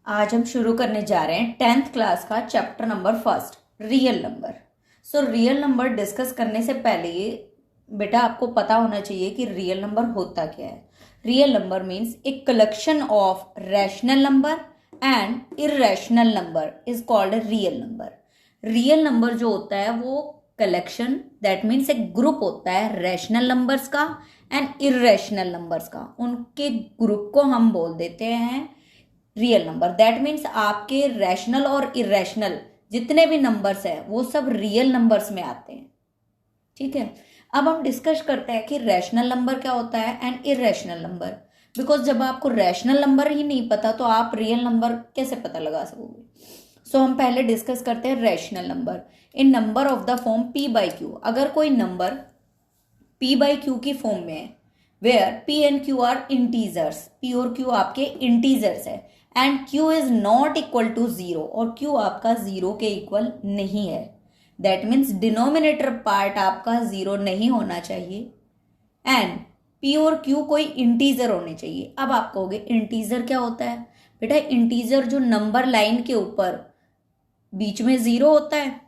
आज हम शुरू करने जा रहे हैं 10th क्लास का chapter number first, real number. Real number discuss करने से पहले बेटा आपको पता होना चाहिए कि रियल नंबर होता क्या है। Real number means a collection of rational number and irrational number is called a real number. Real number जो होता है वो कलेक्शन, दैट मीन्स एक ग्रुप होता है रैशनल नंबर्स का एंड इर्रेशनल नंबर्स का। उनके ग्रुप को हम बोल देते हैं रियल नंबर। दैट मीन्स आपके रैशनल और इरेशनल जितने भी नंबर्स हैं वो सब रियल नंबर्स में आते हैं। ठीक है, अब हम डिस्कस करते हैं कि रैशनल नंबर क्या होता है एंड इरेशनल नंबर। बिकॉज जब आपको रैशनल नंबर ही नहीं पता तो आप रियल नंबर कैसे पता लगा सकोगे। हम पहले डिस्कस करते हैं rational number in number of the form P by Q. अगर कोई नंबर पी बाई क्यू की फॉर्म में है, where P and Q are integers, P और क्यू आपके इंटीजर्स है and q is not equal to 0 और q आपका 0 के इक्वल नहीं है। दैट मीन्स डिनोमिनेटर पार्ट आपका 0 नहीं होना चाहिए एंड p और q कोई इंटीजर होने चाहिए। अब आप कहोगे इंटीजर क्या होता है? बेटा इंटीजर जो नंबर लाइन के ऊपर बीच में 0 होता है,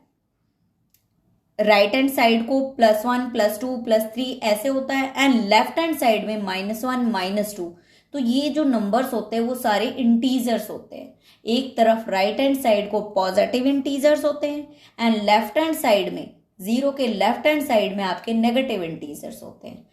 राइट हैंड साइड को +1 +2 +3 ऐसे होता है एंड लेफ्ट हैंड साइड में -1 -2। तो ये जो नंबर्स होते हैं वो सारे इंटीजर्स होते हैं। एक तरफ राइट हैंड साइड को पॉजिटिव इंटीजर्स होते हैं एंड लेफ्ट हैंड साइड में 0 के लेफ्ट हैंड साइड में आपके नेगेटिव इंटीजर्स होते हैं।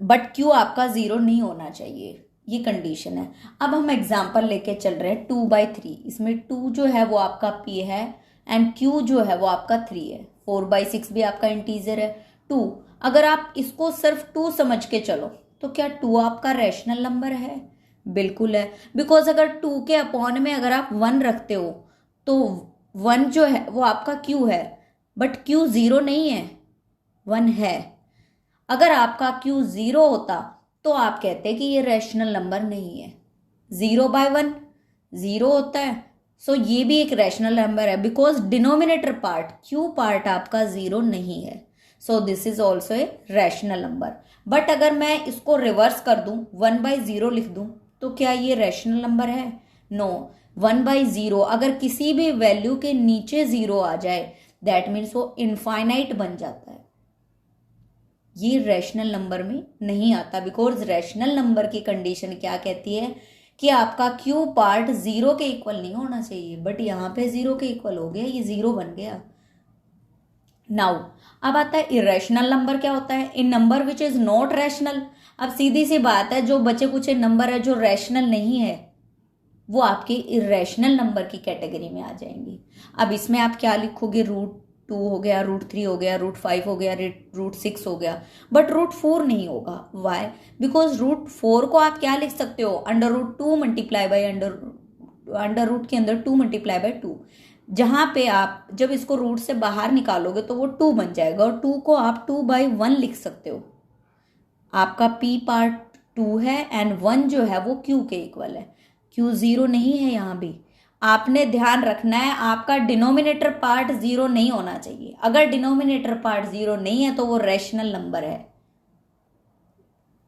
बट क्यू आपका 0 नहीं होना चाहिए, ये कंडीशन है। अब हम एग्जांपल लेके चल रहे हैं 2/3। इसमें 2 जो है वो आपका p है एंड q जो है वो आपका 3 है। 4/6 भी आपका इंटीजर है। 2 अगर आप इसको सिर्फ 2 समझ के चलो तो क्या 2 आपका रैशनल नंबर है? बिल्कुल है। बिकॉज अगर 2 के अपॉन में अगर आप 1 रखते हो तो 1 जो है वो आपका q है, बट q 0 नहीं है, 1 है। अगर आपका q 0 होता तो आप कहते कि ये रैशनल नंबर नहीं है। 0/1 0 होता है, ये भी एक रैशनल नंबर है because denominator part q part आपका 0 नहीं है। This is also a rational number. But अगर मैं इसको रिवर्स कर दूं, 1/0 लिख दूं, तो क्या ये रैशनल नंबर है? नो। 1/0 अगर किसी भी वैल्यू के नीचे 0 आ जाए दैट मीन्स वो इनफाइनाइट बन जाता है, ये रैशनल नंबर में नहीं आता। बिकॉज रैशनल नंबर की कंडीशन क्या कहती है कि आपका q पार्ट 0 के इक्वल नहीं होना चाहिए, बट यहाँ पे 0 के इक्वल हो गया, ये 0 बन गया। नाउ अब आता है इरेशनल नंबर क्या होता है? An number which is not rational. अब सीधी सी बात है, जो बचे कुछ नंबर है जो रैशनल नहीं है वो आपके इरेशनल नंबर की कैटेगरी में आ जाएंगे। अब इसमें आप क्या लिखोगे? √2 हो गया, √3 हो गया, √5 हो गया, √6 हो गया, बट √4 नहीं होगा। वाई? बिकॉज √4 को आप क्या लिख सकते हो? √2 मल्टीप्लाई बाई अंडर रूट के अंदर 2 मल्टीप्लाई बाई 2। जहां पे आप जब इसको रूट से बाहर निकालोगे तो वो 2 बन जाएगा और 2 को आप 2/1 लिख सकते हो। आपका p पार्ट 2 है एंड 1 जो है वो q के इक्वल है। q 0 नहीं है। यहां भी आपने ध्यान रखना है, आपका डिनोमिनेटर पार्ट 0 नहीं होना चाहिए। अगर डिनोमिनेटर पार्ट 0 नहीं है तो वो रैशनल नंबर है।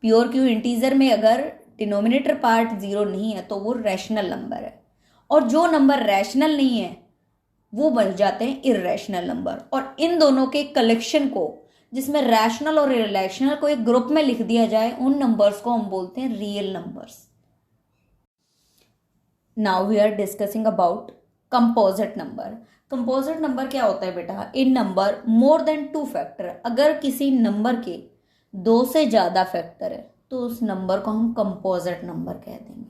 प्योर क्यू इंटीजर में अगर डिनोमिनेटर पार्ट 0 नहीं है तो वो रैशनल नंबर है, और जो नंबर रैशनल नहीं है वो बन जाते हैं इर्रेशनल नंबर। और इन दोनों के कलेक्शन को, जिसमें रैशनल और इर्रेशनल को एक ग्रुप में लिख दिया जाए, उन नंबर्स को हम बोलते हैं real numbers. Now we are discussing about composite number. Composite number क्या होता है बेटा? In number more than 2 factor. अगर किसी नंबर के 2 से ज्यादा फैक्टर है तो उस नंबर को हम कंपोजिट नंबर कह देंगे।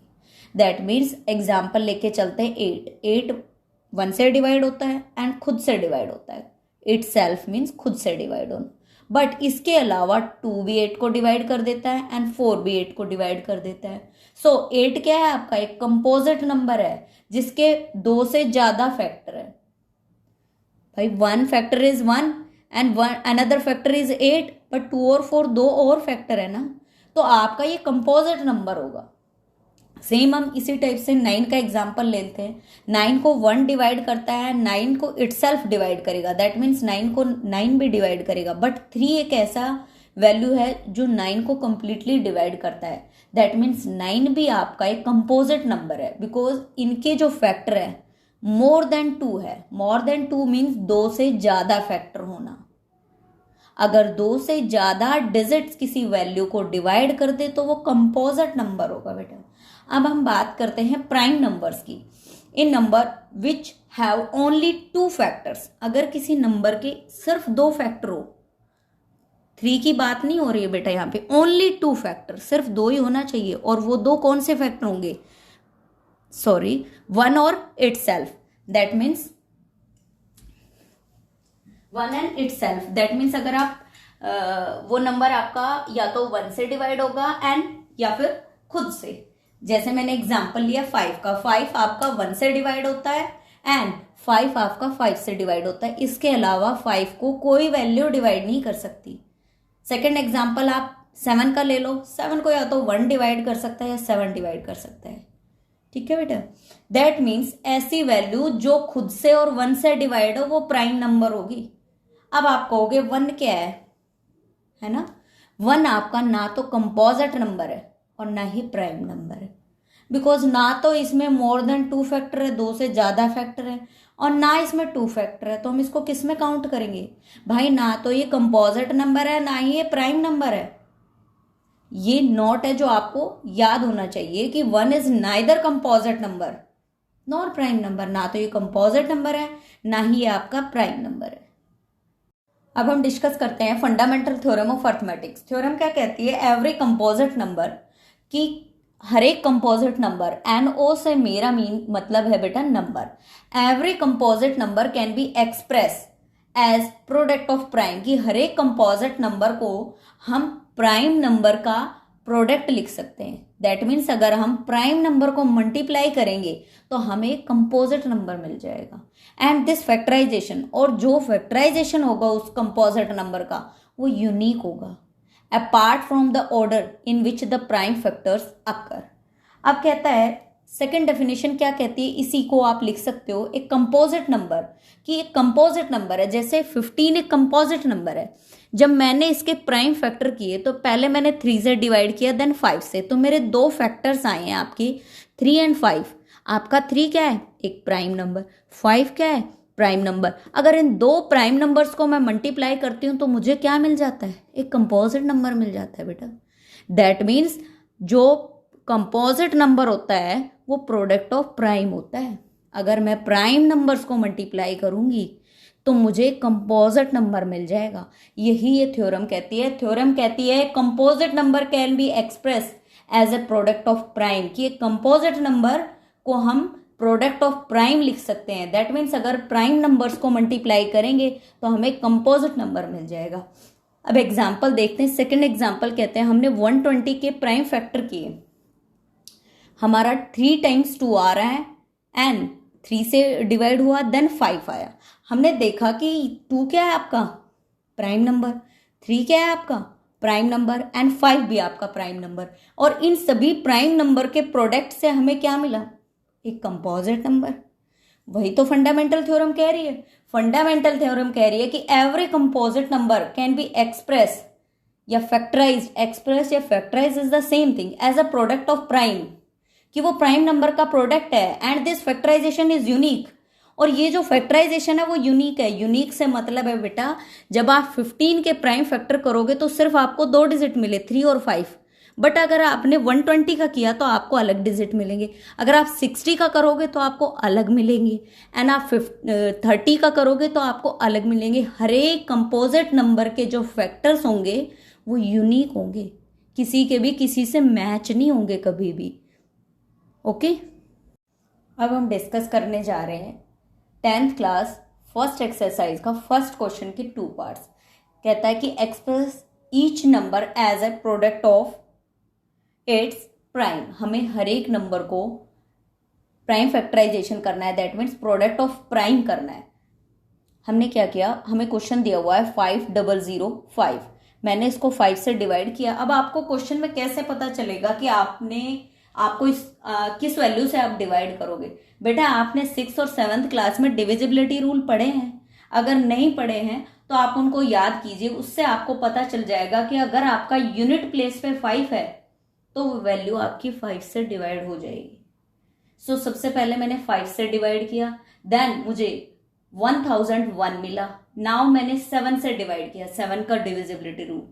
दैट मीन्स एग्जाम्पल लेके चलते हैं 8 1 से डिवाइड होता है एंड खुद से डिवाइड होता है। इट सेल्फ मीन्स खुद से डिवाइड होना, बट इसके अलावा 2 भी 8 को डिवाइड कर देता है एंड 4 भी 8 को डिवाइड कर देता है। 8 क्या है? आपका एक कंपोजिट नंबर है जिसके 2 से ज्यादा फैक्टर है। भाई 1 factor is 1 and another factor is 8, but 2 और 4 2 और फैक्टर है ना, तो आपका ये कंपोजिट नंबर होगा। सेम हम इसी टाइप से 9 का एग्जाम्पल लेते हैं। 9 को 1 डिवाइड करता है, 9 को इटसेल्फ डिवाइड करेगा, दैट मीन्स 9 को 9 भी डिवाइड करेगा, बट 3 एक ऐसा वैल्यू है जो 9 को कंप्लीटली डिवाइड करता है। दैट मीन्स 9 भी आपका एक कंपोजिट नंबर है, बिकॉज इनके जो फैक्टर है मोर देन 2 है। मोर देन 2 मीन्स 2 से ज्यादा फैक्टर होना। अगर 2 से ज्यादा डिजिट्स किसी वैल्यू को डिवाइड कर दे तो वो कंपोजिट नंबर होगा बेटा। अब हम बात करते हैं प्राइम नंबर्स की। An number which have only 2 factors, अगर किसी नंबर के सिर्फ 2 फैक्टर हो, 3 की बात नहीं हो रही है बेटा यहाँ पे, ओनली 2 फैक्टर, सिर्फ 2 ही होना चाहिए। और वो 2 कौन से फैक्टर होंगे? सॉरी, 1 और itself. That means 1 and itself. That means अगर आप वो नंबर आपका या तो 1 से डिवाइड होगा एंड या फिर खुद से। जैसे मैंने एग्जांपल लिया 5 का, 5 आपका 1 से डिवाइड होता है एंड 5 आपका 5 से डिवाइड होता है। इसके अलावा 5 को कोई वैल्यू डिवाइड नहीं कर सकती। सेकेंड एग्जाम्पल आप 7 का ले लो, 7 को या तो 1 डिवाइड कर सकता है या 7 डिवाइड कर सकता है। ठीक है बेटा। दैट मीन्स ऐसी वैल्यू जो खुद से और 1 से डिवाइड हो वो प्राइम नंबर होगी। अब आप कहोगे 1 क्या है ना? 1 आपका ना तो कंपोजिट नंबर है और ना ही प्राइम नंबर है, बिकॉज ना तो इसमें मोर देन 2 फैक्टर है, 2 से ज्यादा फैक्टर है, और ना इसमें 2 फैक्टर है, तो हम इसको किस में काउंट करेंगे भाई? ना तो ये कंपोजिट नंबर है ना ही ये प्राइम नंबर है। ये नोट है जो आपको याद होना चाहिए कि 1 is neither composite number nor prime number. ना तो ये कंपोजिट नंबर है ना ही ये आपका प्राइम नंबर है। अब हम डिस्कस करते हैं fundamental theorem of arithmetics. Theorem क्या कहती है? एवरी कंपोजिट नंबर की, हर एक कंपोजिट नंबर, NO से मेरा मतलब है बेटा number. Every composite number can be express as product of prime, की हर एक कंपोजिट नंबर को हम प्राइम नंबर का प्रोडक्ट लिख सकते हैं। दैट मीन्स अगर हम प्राइम नंबर को मल्टीप्लाई करेंगे तो हमें कंपोजिट नंबर मिल जाएगा। एंड दिस फैक्टराइजेशन, और जो फैक्टराइजेशन होगा उस कंपोजिट नंबर का वो यूनिक होगा, apart from the order in which the prime factors occur. अब कहता है सेकेंड डेफिनेशन क्या कहती है, इसी को आप लिख सकते हो एक कंपोजिट नंबर की। एक कंपोजिट नंबर है, जैसे 15 एक कंपोजिट नंबर है। जब मैंने इसके प्राइम फैक्टर किए तो पहले मैंने 3 से डिवाइड किया, देन 5 से, तो मेरे 2 फैक्टर्स आए हैं आपके 3 एंड 5। आपका 3 क्या है? एक प्राइम नंबर। 5 क्या है? Prime number. अगर इन 2 प्राइम नंबर्स को मैं मल्टीप्लाई करती हूं तो मुझे क्या मिल जाता है? एक कंपोजिट नंबर मिल जाता है बेटा। दैट मीन्स जो कंपोजिट नंबर होता है वो प्रोडक्ट ऑफ प्राइम होता है। अगर मैं प्राइम नंबर्स को मल्टीप्लाई करूंगी तो मुझे कंपोजिट नंबर मिल जाएगा। यही ये थ्योरम कहती है। थ्योरम कहती है composite number can be express as a product of prime, कि एक कंपोजिट नंबर को हम प्रोडक्ट ऑफ प्राइम लिख सकते हैं। दैट मीन्स अगर प्राइम नंबर्स को मल्टीप्लाई करेंगे तो हमें कंपोजिट नंबर मिल जाएगा। अब एग्जाम्पल देखते हैं। सेकेंड एग्जाम्पल कहते हैं हमने 120 के प्राइम फैक्टर किए, हमारा 3 टाइम्स 2 आ रहा है एंड 3 से डिवाइड हुआ, देन 5 आया। हमने देखा कि 2 क्या है आपका? Prime number. 3 क्या है आपका? Prime number. एंड 5 भी आपका प्राइम नंबर। और इन सभी प्राइम नंबर के प्रोडक्ट से हमें क्या मिला? एक कंपोजिट नंबर। वही तो फंडामेंटल थ्योरम कह रही है। फंडामेंटल थ्योरम कह रही है कि every composite number can be express या फैक्टराइज्ड, एक्सप्रेस या factorize is the same thing, as a product of prime, कि वो प्राइम नंबर का प्रोडक्ट है। And this factorization is unique, और ये जो फैक्टराइजेशन है वो यूनिक है। यूनिक से मतलब है बेटा जब आप 15 के प्राइम फैक्टर करोगे तो सिर्फ आपको 2 डिजिट मिले, 3 और 5। बट अगर आपने 120 का किया तो आपको अलग डिजिट मिलेंगे। अगर आप 60 का करोगे तो आपको अलग मिलेंगे, एंड आप 30 का करोगे तो आपको अलग मिलेंगे। हर एक कंपोजिट नंबर के जो फैक्टर्स होंगे वो यूनिक होंगे, किसी के भी किसी से मैच नहीं होंगे कभी भी। ओके। अब हम डिस्कस करने जा रहे हैं 10th क्लास फर्स्ट एक्सरसाइज का फर्स्ट क्वेश्चन के 2 पार्ट्स। कहता है कि express each number as a product of its prime. हमें हर एक नंबर को प्राइम फैक्टराइजेशन करना है, that means product of prime करना है। हमने क्या किया, हमें क्वेश्चन दिया हुआ है 5005, मैंने इसको 5 से डिवाइड किया। अब आपको क्वेश्चन में कैसे पता चलेगा कि आपको किस वैल्यू से आप डिवाइड करोगे? बेटा आपने 6th और 7th क्लास में डिविजिबिलिटी रूल पढ़े हैं? अगर नहीं पढ़े हैं तो आप उनको याद कीजिए, उससे आपको पता चल जाएगा कि अगर आपका यूनिट प्लेस पे 5 है तो वैल्यू आपकी 5 से डिवाइड हो जाएगी। सो सबसे पहले मैंने 5 से डिवाइड किया, देन मुझे 1001 मिला। नाउ मैंने 7 से डिवाइड किया, 7 का डिविजिबिलिटी रूल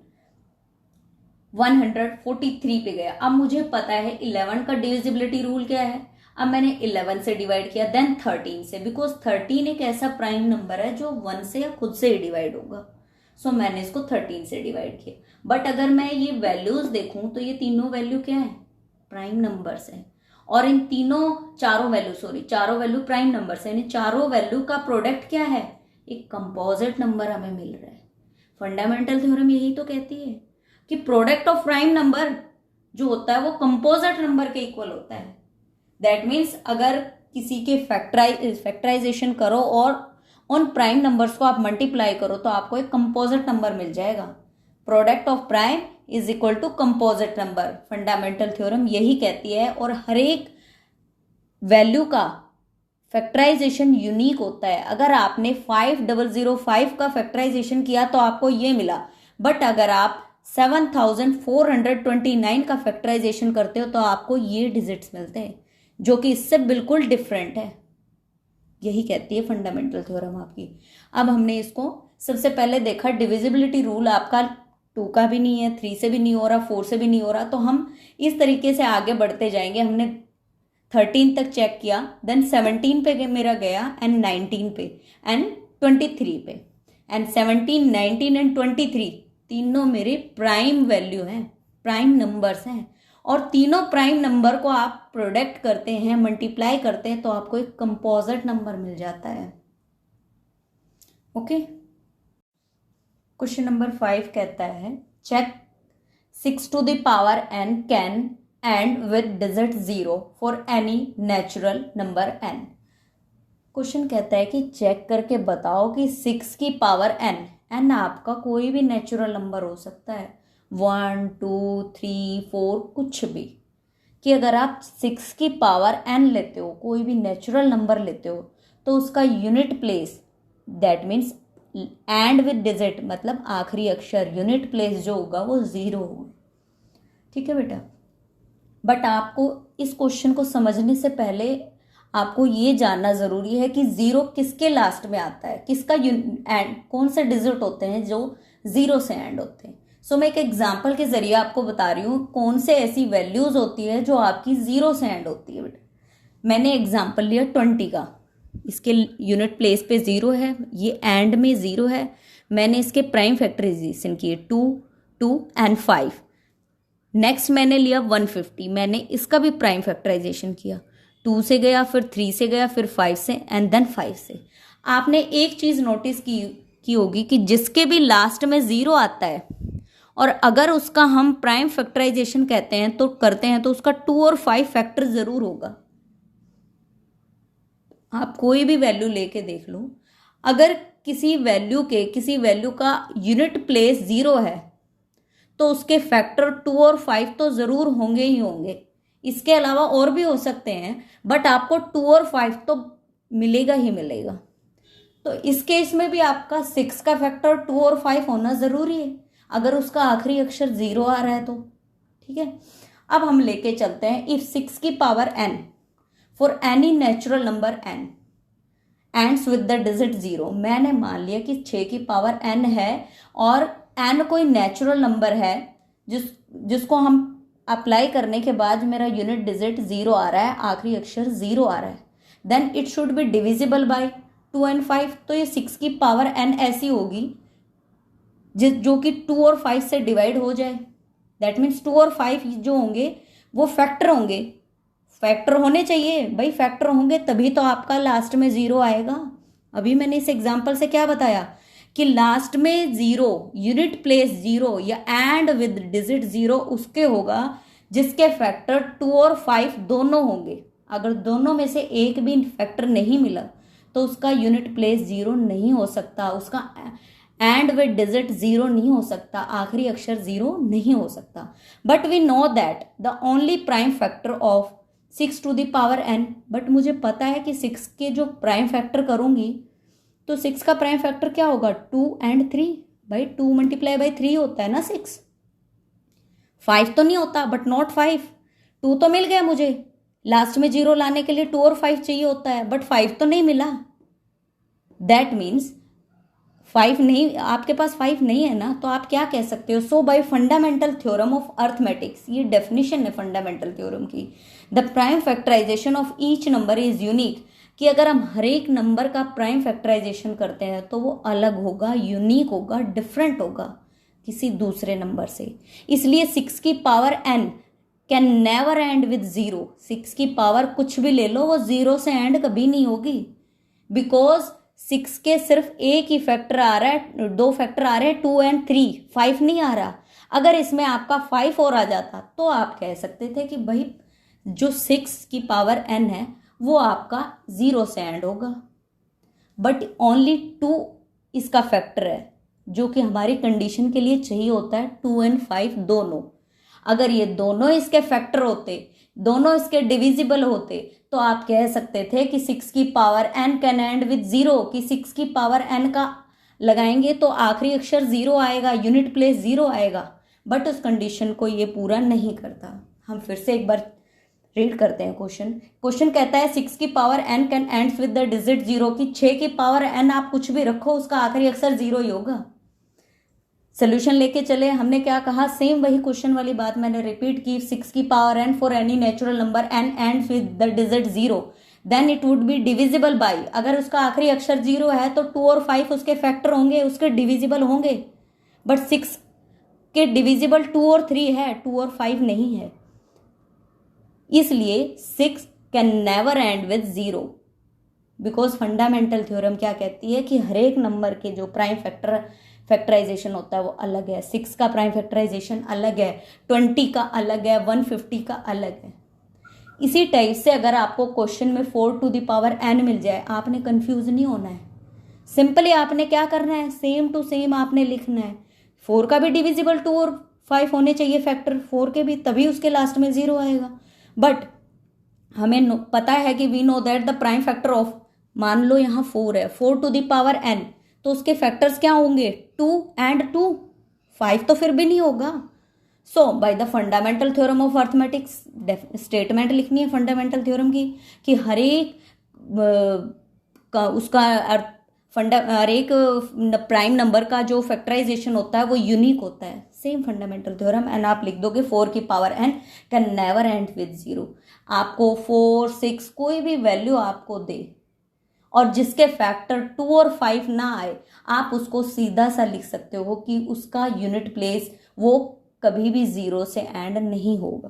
143 पे गया। अब मुझे पता है 11 का डिविजिबिलिटी रूल क्या है। अब मैंने 11 से डिवाइड किया, देन 13 से, बिकॉज 13 एक ऐसा प्राइम नंबर है जो 1 से या खुद से ही डिवाइड होगा। सो मैंने इसको 13 से डिवाइड किया। बट अगर मैं ये वैल्यूज देखूं तो ये तीनों वैल्यू क्या है, प्राइम नंबर्स है। और इन चारों वैल्यू प्राइम नंबर्स है। इन चारों वैल्यू का प्रोडक्ट क्या है, एक कंपोजिट नंबर हमें मिल रहा है। फंडामेंटल थ्योरम यही तो कहती है कि प्रोडक्ट ऑफ प्राइम नंबर जो होता है वो कंपोजिट नंबर के इक्वल होता है। दैट मीन्स अगर किसी के फैक्टराइजेशन करो और उन प्राइम नंबर्स को आप मल्टीप्लाई करो तो आपको एक कंपोजिट नंबर मिल जाएगा। Product of prime is equal to composite number, fundamental theorem यही कहती है। और हर एक वैल्यू का फैक्टराइजेशन यूनिक होता है। अगर आपने 5005 का फैक्टराइजेशन किया तो आपको ये मिला, बट अगर आप 7429 का फैक्टराइजेशन करते हो तो आपको ये डिजिट्स मिलते हैं, जो कि इससे बिल्कुल डिफरेंट है। यही कहती है फंडामेंटल थ्योरम आपकी। अब हमने इसको सबसे पहले देखा, डिविजिबिलिटी रूल आपका 2 का भी नहीं है, 3 से भी नहीं हो रहा, 4 से भी नहीं हो रहा, तो हम इस तरीके से आगे बढ़ते जाएंगे। हमने 13 तक चेक किया, देन 17 पे मेरा गया, एंड 19 पे, एंड 23 पे, एंड 17, 19 एंड 23 तीनों मेरे प्राइम वैल्यू हैं, प्राइम नंबर्स हैं। और तीनों प्राइम नंबर को आप प्रोडक्ट करते हैं, मल्टीप्लाई करते हैं, तो आपको एक कंपोजिट नंबर मिल जाता है। ओके। क्वेश्चन नंबर 5 कहता है, check 6 to the power n can end with digit 0 for any natural number n। Question कहता है कि चेक करके बताओ कि 6 की पावर n आपका कोई भी नेचुरल नंबर हो सकता है, 1, 2, 3, 4, कुछ भी, कि अगर आप 6 की पावर n लेते हो, कोई भी नेचुरल नंबर लेते हो, तो उसका unit place, that means and with digit, मतलब आखिरी अक्षर, यूनिट प्लेस जो होगा वो 0 होगा। ठीक है बेटा। बट आपको इस क्वेश्चन को समझने से पहले आपको ये जानना जरूरी है कि 0 किसके लास्ट में आता है, किसका एंड, कौन से डिजिट होते हैं जो 0 से एंड होते हैं। सो मैं एक एग्जाम्पल के जरिए आपको बता रही हूँ कौन से ऐसी वैल्यूज होती है जो आपकी 0 से एंड होती है बेटा। मैंने एग्जाम्पल लिया 20 का, इसके यूनिट प्लेस पे 0 है, ये एंड में 0 है। मैंने इसके प्राइम फैक्टराइजेशन किए 2, 2 एंड 5। नेक्स्ट मैंने लिया 150, मैंने इसका भी प्राइम फैक्टराइजेशन किया, 2 से गया, फिर 3 से गया, फिर 5 से, एंड देन 5 से। आपने एक चीज नोटिस की होगी कि जिसके भी लास्ट में 0 आता है और अगर उसका हम प्राइम फैक्टराइजेशन करते हैं तो उसका 2 और 5 फैक्टर जरूर होगा। आप कोई भी वैल्यू लेके देख लो, अगर किसी वैल्यू का यूनिट प्लेस 0 है तो उसके फैक्टर 2 और 5 तो जरूर होंगे ही होंगे। इसके अलावा और भी हो सकते हैं, बट आपको 2 और 5 तो मिलेगा ही मिलेगा। तो इस केस में भी आपका 6 का फैक्टर 2 और 5 होना जरूरी है, अगर उसका आखिरी अक्षर 0 आ रहा है तो। ठीक है। अब हम लेके चलते हैं, इफ 6 की power n for any natural number n ends with the digit 0। मैंने मान लिया कि 6 की पावर n है और n कोई नेचुरल नंबर है जिसको हम अप्लाई करने के बाद मेरा यूनिट डिजिट 0 आ रहा है, आखिरी अक्षर 0 आ रहा है, then it should be divisible by 2 and 5। तो ये 6 की पावर n ऐसी होगी जो कि 2 और 5 से डिवाइड हो जाए। दैट मीन्स 2 और 5 जो होंगे वो फैक्टर होंगे, फैक्टर होने चाहिए भाई, फैक्टर होंगे तभी तो आपका लास्ट में 0 आएगा। अभी मैंने इस एग्जांपल से क्या बताया कि लास्ट में 0, यूनिट प्लेस 0 या एंड विद डिजिट 0 उसके होगा जिसके फैक्टर 2 और 5 दोनों होंगे। अगर दोनों में से एक भी फैक्टर नहीं मिला तो उसका यूनिट प्लेस 0 नहीं हो सकता, उसका एंड विद डिजिट 0 नहीं हो सकता, आखिरी अक्षर 0 नहीं हो सकता। But we know that the only prime factor of 6 to the power n, but मुझे पता है कि 6 के जो प्राइम फैक्टर करूंगी तो 6 का प्राइम फैक्टर क्या होगा? 2 एंड 3। भाई 2 मल्टीप्लाई बाई 3 होता है ना 6। 5 तो नहीं होता, बट नॉट 5। 2 तो मिल गया मुझे, लास्ट में 0 लाने के लिए 2 और 5 चाहिए होता है, बट 5 तो नहीं मिला। दैट मीन्स 5 नहीं, आपके पास 5 नहीं है ना, तो आप क्या कह सकते हो? So by fundamental theorem of arithmetics, ये डेफिनेशन है फंडामेंटल थ्योरम की, the prime factorization of each number is unique, कि अगर हम हर एक नंबर का प्राइम फैक्टराइजेशन करते हैं तो वो अलग होगा, यूनिक होगा, डिफरेंट होगा किसी दूसरे नंबर से। इसलिए 6 की power n can never and with 0। 6 की पावर कुछ भी ले लो, वो 0 से एंड कभी नहीं होगी, बिकॉज 6 के सिर्फ एक ही फैक्टर आ रहा है, 2 फैक्टर आ रहे हैं, 2 एंड 3, 5 नहीं आ रहा। अगर इसमें आपका 5 और आ जाता तो आप कह सकते थे कि भाई जो 6 की पावर n है वो आपका 0 से एंड होगा, बट ओनली 2 इसका फैक्टर है, जो कि हमारी कंडीशन के लिए चाहिए होता है 2 एंड 5 दोनों। अगर ये दोनों इसके फैक्टर होते, दोनों इसके डिविजिबल होते, तो आप कह सकते थे कि 6 की power n can and with 0, कि 6 की पावर n का लगाएंगे तो आखिरी अक्षर 0 आएगा, यूनिट प्लेस 0 आएगा, बट उस कंडीशन को ये पूरा नहीं करता। हम फिर से एक बार रीड करते हैं क्वेश्चन। क्वेश्चन कहता है 6 की power n can ends with the digit 0, कि 6 की पावर n आप कुछ भी रखो उसका आखिरी अक्षर 0 ही होगा। सोल्यूशन लेके चले, हमने क्या कहा? सेम वही क्वेश्चन वाली बात मैंने रिपीट की। 6 की power n for any natural number n ends with the digit 0, then it would be divisible by. अगर उसका आखिरी अक्षर 0 है तो 2 और 5 उसके फैक्टर होंगे, उसके डिविजिबल होंगे, बट 6 के डिविजिबल 2 और 3 है, 2 और 5 नहीं है। इसलिए 6 can never and with 0, because fundamental theorem क्या कहती है कि हर एक नंबर के जो प्राइम फैक्टराइजेशन होता है वो अलग है। 6 का प्राइम फैक्टराइजेशन अलग है, 20 का अलग है, 150 का अलग है। इसी टाइप से अगर आपको क्वेश्चन में 4 टू द पावर n मिल जाए, आपने कंफ्यूज नहीं होना है। सिंपली आपने क्या करना है? सेम टू सेम आपने लिखना है। 4 का भी डिविजिबल 2 और 5 होने चाहिए फैक्टर 4 के भी, तभी उसके लास्ट में 0 आएगा। बट हमें पता है कि we know that the prime factor of, मान लो यहाँ 4 है, 4 टू द पावर n, तो उसके फैक्टर्स क्या होंगे? 2 एंड 2, 5 तो फिर भी नहीं होगा। So by the fundamental theorem of arithmetics, statement लिखनी है फंडामेंटल थ्योरम की, कि हर एक प्राइम नंबर का जो फैक्टराइजेशन होता है वो यूनिक होता है। सेम फंडामेंटल थ्योरम, एंड आप लिख दोगे 4 की power n can never and with 0। आपको 4, 6 कोई भी वैल्यू आपको दे और जिसके फैक्टर 2 और 5 ना आए, आप उसको सीधा सा लिख सकते हो कि उसका यूनिट प्लेस वो कभी भी 0 से एंड नहीं होगा।